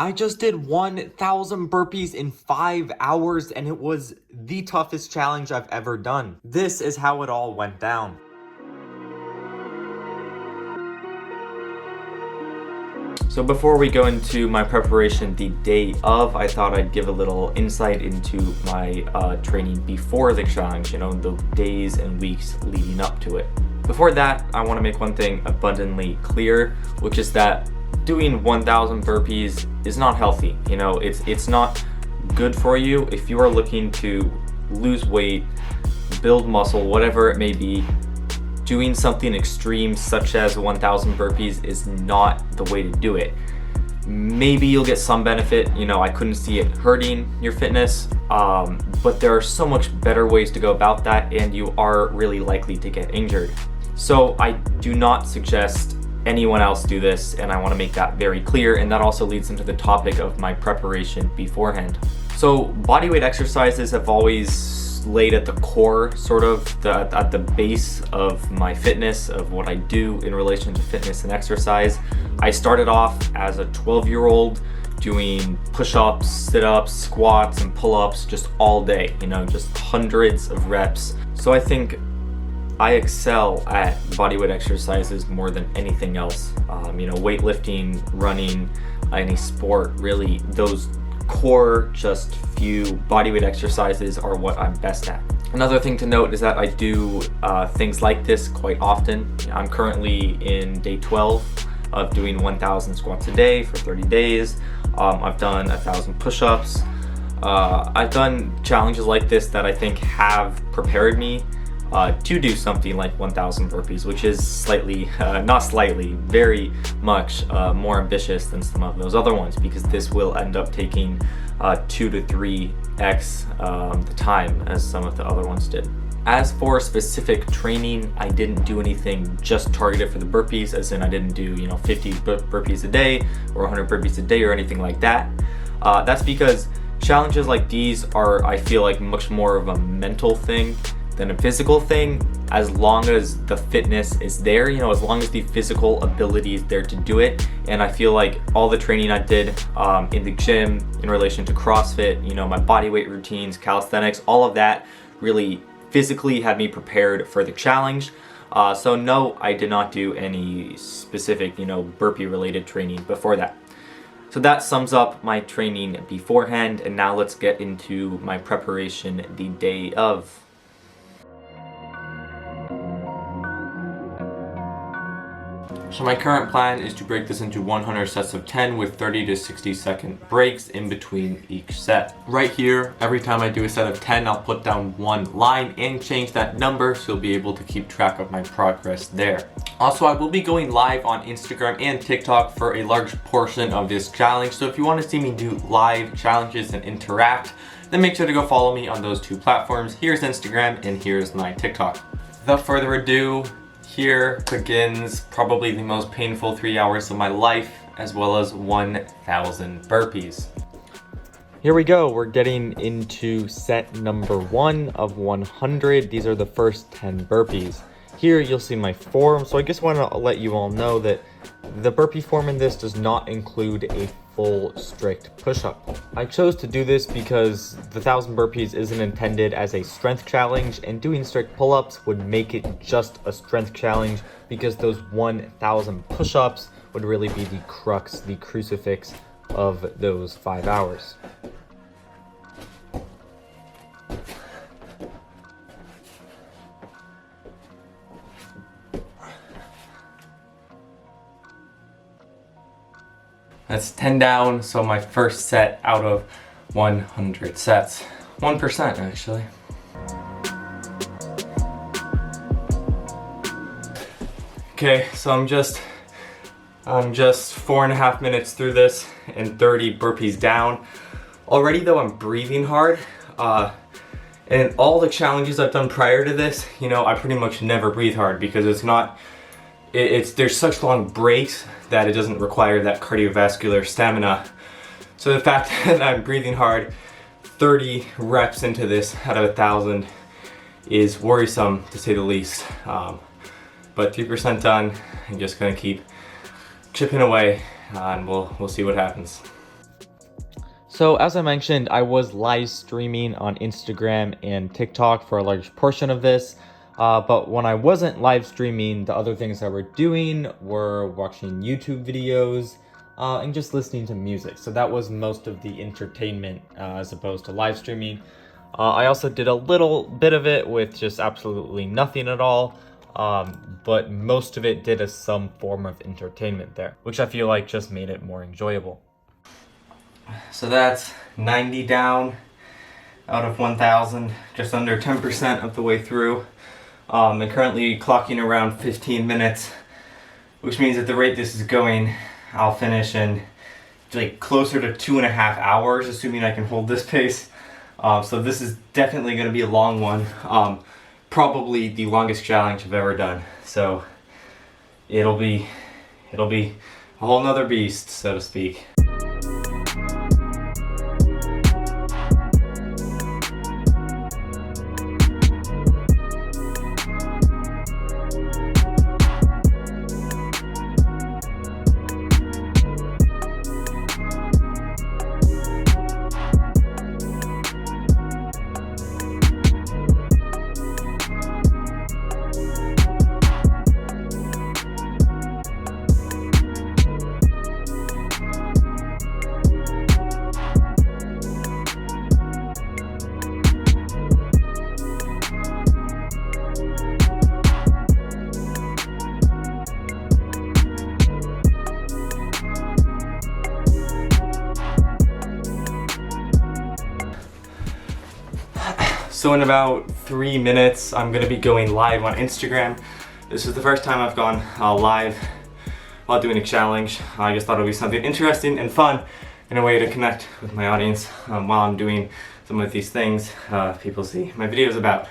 I just did 1,000 burpees in 5 hours and it was the toughest challenge I've ever done. This is how it all went down. So before we go into my preparation the day of, I thought I'd give a little insight into my training before the challenge, the days and weeks leading up to it. Before that, I want to make one thing abundantly clear, which is that doing 1,000 burpees is not healthy. It's not good for you. If you are looking to lose weight, build muscle, whatever it may be, doing something extreme such as 1,000 burpees is not the way to do it. Maybe you'll get some benefit. I couldn't see it hurting your fitness, but there are so much better ways to go about that, and you are really likely to get injured. So I do not suggest anyone else do this, and I want to make that very clear, and that also leads into the topic of my preparation beforehand. So bodyweight exercises have always laid at the core, sort of at the base of my fitness, of what I do in relation to fitness and exercise. I started off as a 12-year-old doing push-ups, sit-ups, squats, and pull-ups just all day, just hundreds of reps. So I think I excel at bodyweight exercises more than anything else. Weightlifting, running, any sport, really, those core, just few bodyweight exercises are what I'm best at. Another thing to note is that I do things like this quite often. I'm currently in day 12 of doing 1,000 squats a day for 30 days. I've done 1,000 push-ups. I've done challenges like this that I think have prepared me to do something like 1,000 burpees, which is very much more ambitious than some of those other ones, because this will end up taking 2 to 3x the time as some of the other ones did. As for specific training, I didn't do anything just targeted for the burpees, as in I didn't do 50 burpees a day or 100 burpees a day or anything like that. That's because challenges like these are, I feel like, much more of a mental thing than a physical thing, as long as the fitness is there, as long as the physical ability is there to do it. And I feel like all the training I did in the gym in relation to CrossFit, my bodyweight routines, calisthenics, all of that really physically had me prepared for the challenge. So no, I did not do any specific, burpee related training before that. So that sums up my training beforehand, and now let's get into my preparation the day of. So my current plan is to break this into 100 sets of 10 with 30 to 60 second breaks in between each set. Right here, every time I do a set of 10, I'll put down one line and change that number, so you'll be able to keep track of my progress there. Also, I will be going live on Instagram and TikTok for a large portion of this challenge, so if you want to see me do live challenges and interact, then make sure to go follow me on those two platforms. Here's Instagram and here's my TikTok. Without further ado, here begins probably the most painful 3 hours of my life, as well as 1,000 burpees. Here we go. We're getting into set number 1 of 100. These are the first 10 burpees. Here you'll see my form. So I just want to let you all know that the burpee form in this does not include a full strict push-up. I chose to do this because the 1,000 burpees isn't intended as a strength challenge, and doing strict pull-ups would make it just a strength challenge, because those 1,000 push-ups would really be the crux, the crucifix of those 5 hours. That's 10 down, so my first set out of 100 sets. 1% actually. Okay, so I'm just 4.5 minutes through this and 30 burpees down. Already though, I'm breathing hard. And all the challenges I've done prior to this, I pretty much never breathe hard, because there's such long breaks that it doesn't require that cardiovascular stamina. So the fact that I'm breathing hard 30 reps into this out of 1,000 is worrisome, to say the least. But 3% done. I'm just gonna keep chipping away, and we'll see what happens. So as I mentioned, I was live streaming on Instagram and TikTok for a large portion of this. But when I wasn't live streaming, the other things I were doing were watching YouTube videos and just listening to music. So that was most of the entertainment as opposed to live streaming. I also did a little bit of it with just absolutely nothing at all. But most of it did as some form of entertainment there, which I feel like just made it more enjoyable. So that's 90 down out of 1,000, just under 10% of the way through. I'm currently clocking around 15 minutes, which means at the rate this is going, I'll finish in like closer to 2.5 hours, assuming I can hold this pace. So this is definitely going to be a long one. Probably the longest challenge I've ever done. So it'll be a whole nother beast, so to speak. So in about 3 minutes, I'm gonna be going live on Instagram. This is the first time I've gone live while doing a challenge. I just thought it would be something interesting and fun and a way to connect with my audience while I'm doing some of these things people see my videos about.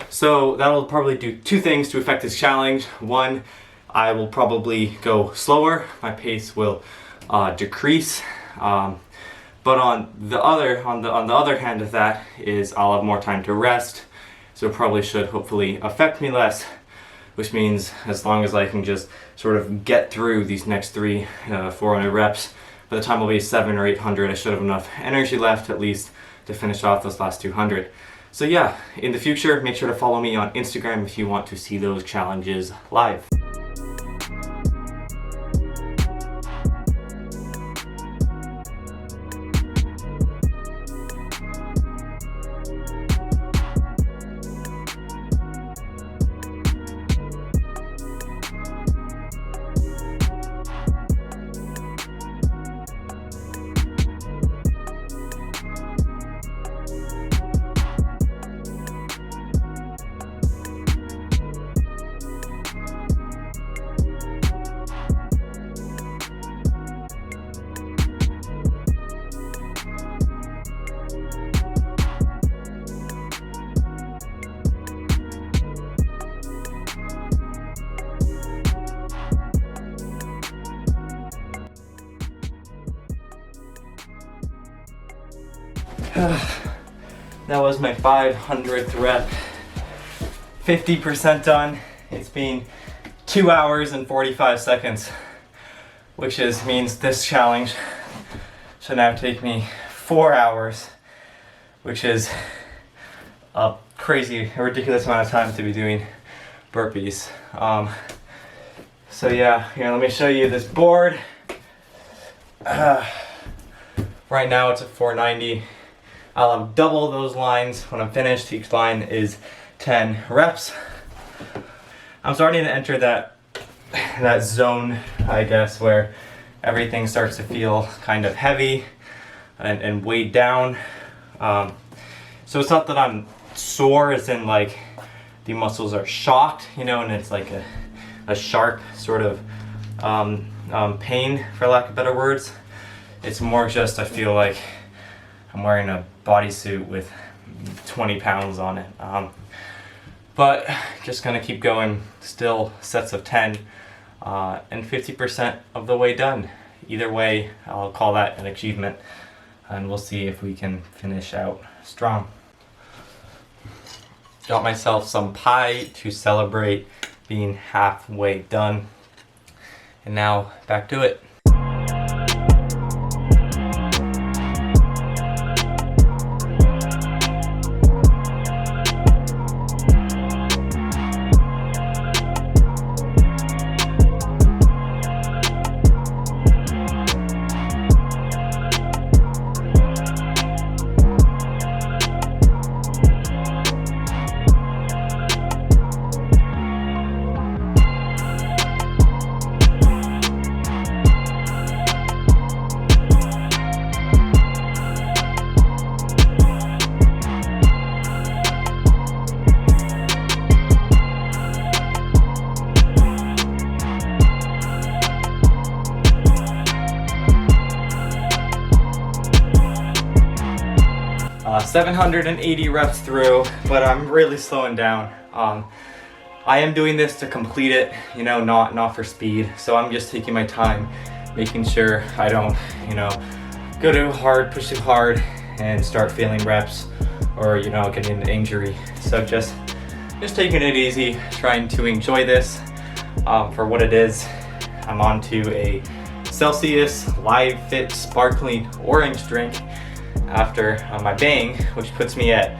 So that'll probably do two things to affect this challenge. One, I will probably go slower. My pace will decrease. But on the other hand of that is I'll have more time to rest, so it probably should hopefully affect me less, which means as long as I can just sort of get through these next 400 reps, by the time I'll be 700 or 800, I should have enough energy left at least to finish off those last 200. So yeah, in the future, make sure to follow me on Instagram if you want to see those challenges live. That was my 500th rep. 50% done. It's been 2 hours and 45 seconds, which means this challenge should now take me 4 hours, which is a ridiculous amount of time to be doing burpees. So yeah, here, let me show you this board. Right now it's at 490. I'll have double those lines when I'm finished. Each line is 10 reps. I'm starting to enter that zone, I guess, where everything starts to feel kind of heavy and weighed down. So it's not that I'm sore, as in like the muscles are shocked, you know, and it's like a sharp sort of pain, for lack of better words. It's more just I feel like I'm wearing a bodysuit with 20 pounds on it. But just gonna keep going, still sets of 10 and 50% of the way done. Either way, I'll call that an achievement, and we'll see if we can finish out strong. Got myself some pie to celebrate being halfway done. And now back to it. 780 reps through, but I'm really slowing down. I am doing this to complete it, you know, not for speed. So I'm just taking my time, making sure I don't, you know, go too hard, push too hard, and start failing reps, or, you know, getting an injury. So just taking it easy, trying to enjoy this for what it is. I'm on to a Celsius Live Fit Sparkling Orange drink after my bang, which puts me at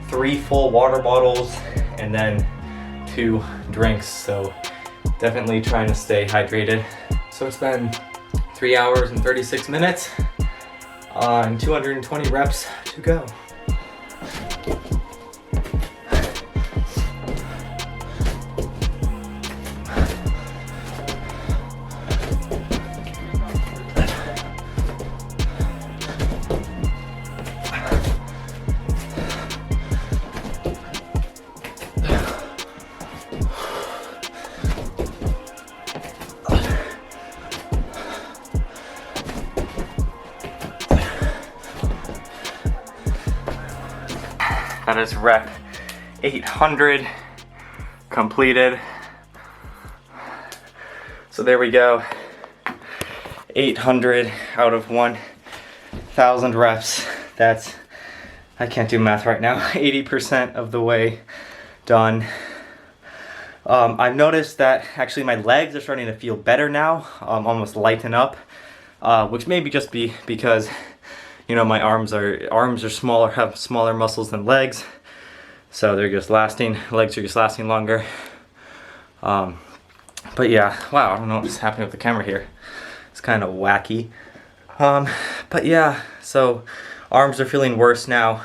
3 full water bottles and then 2 drinks. So definitely trying to stay hydrated. So it's been 3 hours and 36 minutes and 220 reps to go. That is rep 800 completed. So there we go. 800 out of 1,000 reps. That's, I can't do math right now, 80% of the way done. I've noticed that actually my legs are starting to feel better now, almost lighten up, which may just be because, you know, my arms are smaller, have smaller muscles than legs, so they're just lasting. Legs are just lasting longer. But yeah, wow, I don't know what's happening with the camera here. It's kind of wacky. But yeah, so arms are feeling worse now.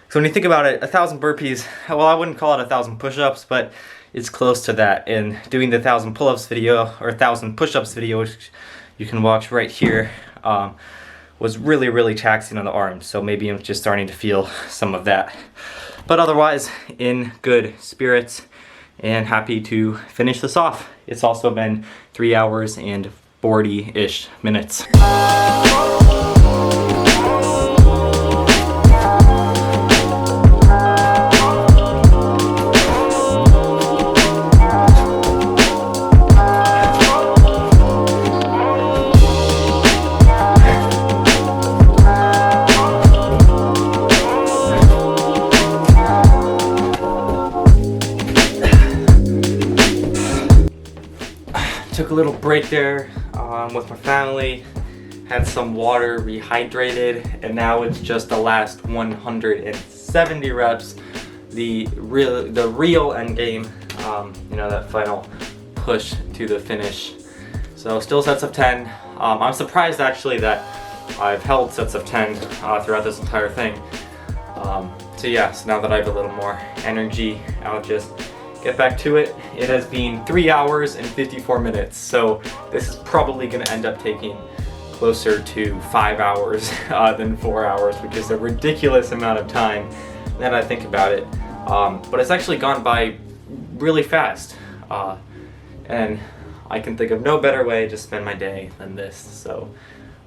So when you think about it, 1,000 burpees, well, I wouldn't call it 1,000 push-ups, but it's close to that. And doing the 1,000 pull-ups video or 1,000 push-ups video, which you can watch right here, was really, really taxing on the arms. So maybe I'm just starting to feel some of that. But otherwise, in good spirits and happy to finish this off. It's also been 3 hours and 40-ish minutes. Took a little break there with my family, had some water, rehydrated, and now it's just the last 170 reps, the real end game, you know, that final push to the finish. So still sets of 10. I'm surprised actually that I've held sets of 10 throughout this entire thing. So yeah, so now that I have a little more energy, I'll just get back to it. It has been 3 hours and 54 minutes, so this is probably going to end up taking closer to 5 hours than 4 hours, which is a ridiculous amount of time now that I think about it. But it's actually gone by really fast, and I can think of no better way to spend my day than this. So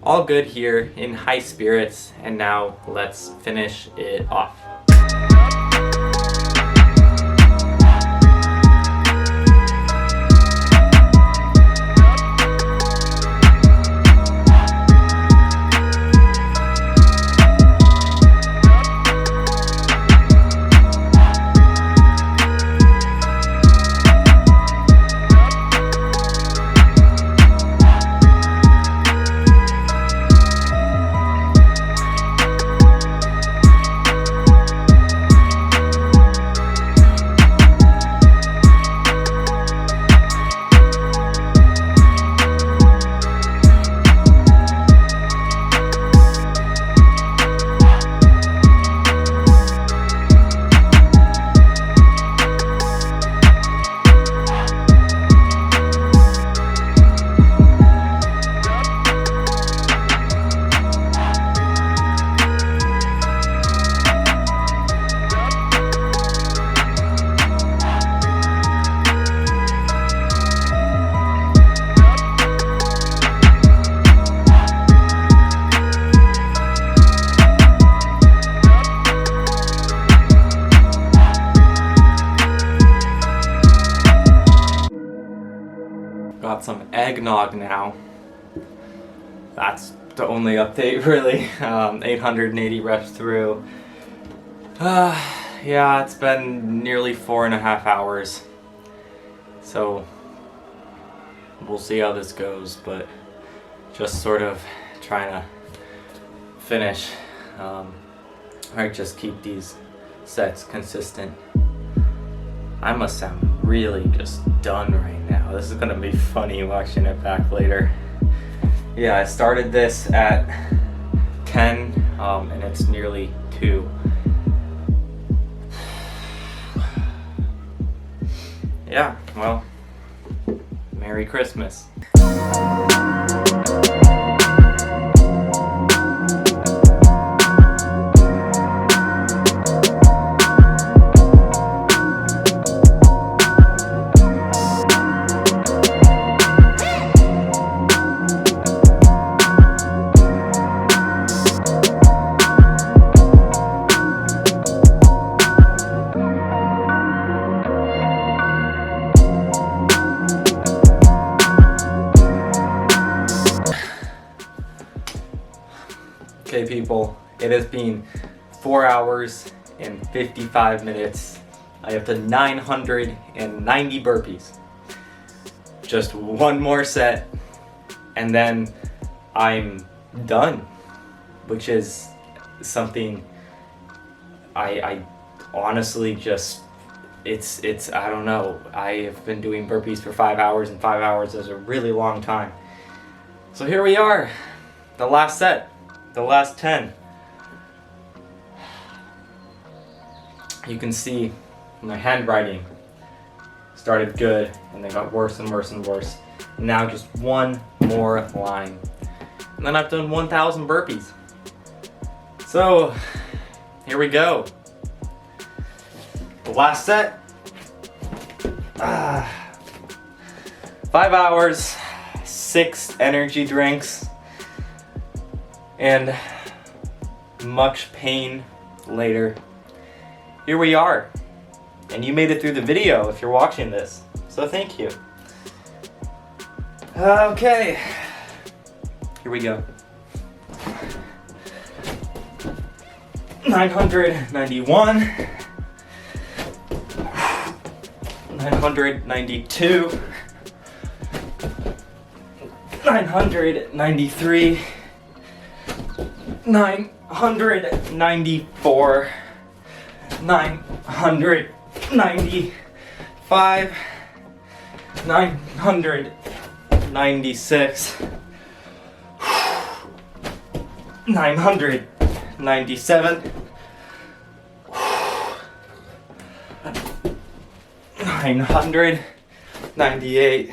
all good here, in high spirits, and now let's finish it off. eggnog now. That's the only update really. 880 reps through. Yeah, it's been nearly 4.5 hours. So we'll see how this goes, but just sort of trying to finish. I just keep these sets consistent. I must sound really just done right now. This is gonna be funny watching it back later. Yeah, I started this at 10 and it's nearly 2. Yeah, well, Merry Christmas. Okay people, it has been 4 hours and 55 minutes. I have done 990 burpees. Just one more set and then I'm done, which is something I honestly just, it's I don't know. I have been doing burpees for 5 hours and 5 hours is a really long time. So here we are, the last set. The last 10. You can see my handwriting started good and then got worse and worse and worse. Now just one more line. And then I've done 1,000 burpees. So here we go. The last set. 5 hours, 6 energy drinks, and much pain later. Here we are. And you made it through the video if you're watching this. So thank you. Okay. Here we go. 991. 992. 993. 994, 995, 996, 997, 998,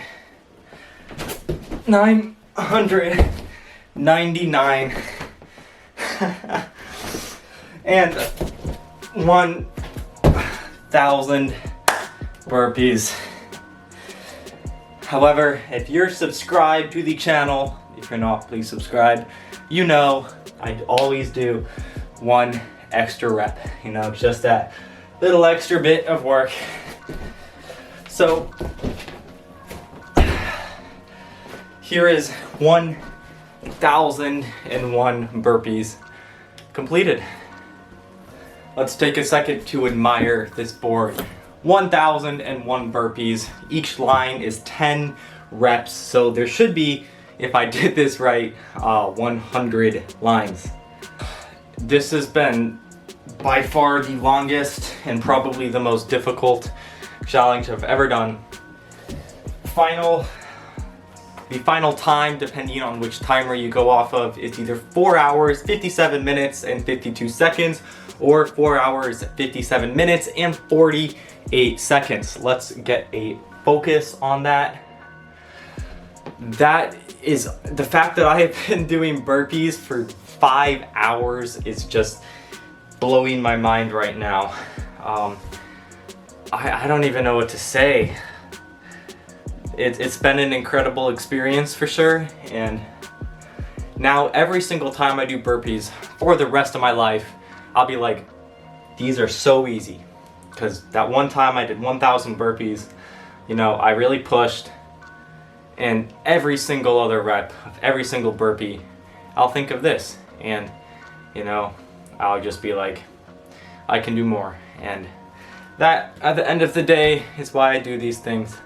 999, and 1,000 burpees. However, if you're subscribed to the channel, if you're not, please subscribe. You know, I always do one extra rep, you know, just that little extra bit of work. So here is 1,001 burpees completed. Let's take a second to admire this board. 1,001 burpees. Each line is 10 reps. So there should be, if I did this right, 100 lines. This has been by far the longest and probably the most difficult challenge I've ever done. The final time, depending on which timer you go off of, is either 4 hours, 57 minutes, and 52 seconds, or 4 hours, 57 minutes, and 48 seconds. Let's get a focus on that. That is, the fact that I have been doing burpees for 5 hours is just blowing my mind right now. I don't even know what to say. It's been an incredible experience for sure, and now every single time I do burpees for the rest of my life, I'll be like, these are so easy. Because that one time I did 1,000 burpees, you know, I really pushed, And every single other rep of every single burpee, I'll think of this, and you know, I'll just be like, I can do more. And that, at the end of the day, is why I do these things.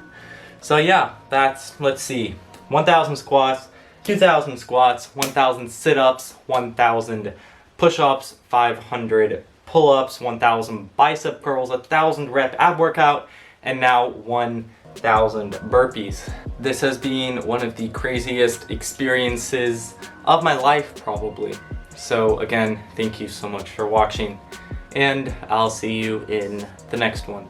So yeah, that's, let's see, 1,000 squats, 2,000 squats, 1,000 sit-ups, 1,000 push-ups, 500 pull-ups, 1,000 bicep curls, 1,000 rep ab workout, and now 1,000 burpees. This has been one of the craziest experiences of my life, probably. So again, thank you so much for watching, and I'll see you in the next one.